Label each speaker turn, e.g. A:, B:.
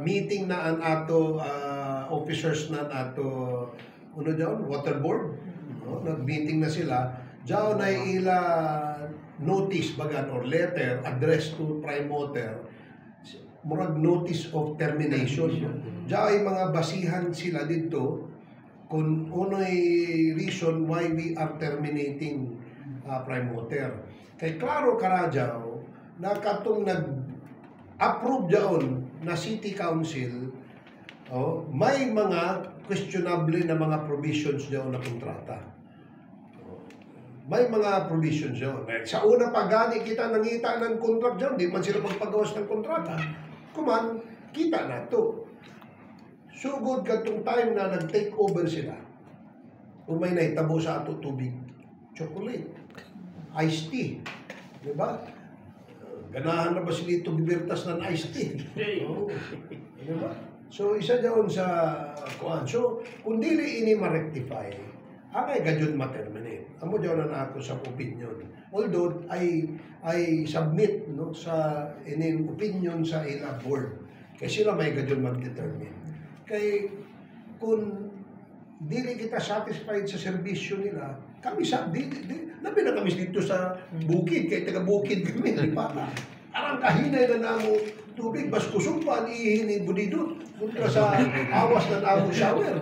A: Meeting na ang ato officers na ato water board, no? Nag-meeting na sila. Diyan na ila notice bagan or letter addressed to Prime Water, murag notice of termination. Diyan ay mga basihan sila dito kung uno'y reason why we are terminating Prime Water. Kay klaro karadyaw na katong nag-approve diyon na City Council, may mga questionable na mga provisions diyon na kontrata. May mga provisions diyon. Sa una pa gani kita nangita ng contract diyon, di man sila magpagawas ng kontrata. Kuman, kita na to. Sugod katong time na nag-take over sila, umay na itabo sa ato tubig, chocolate, iced tea. Diba? Ganahan na ba sila itong libertas ng iced tea? Oh. Diba? So, isa dyan sa kuan. So, kung dili ini ma-rectify, angay gadyon ma-terminate. Amo dyan na ako sa opinion. Although, I submit no, sa inin opinion sa ila board. Kaya sila may gadyon mag-determine. Kay kung dili kita satisfied sa serbisyo nila, kami labi na kami dito sa bukid, kay taga-bukid kami, di ba? Arang kahinay na namo tubig, bas kusumpan, ihin, budidot, kontra sa awas na namo shower.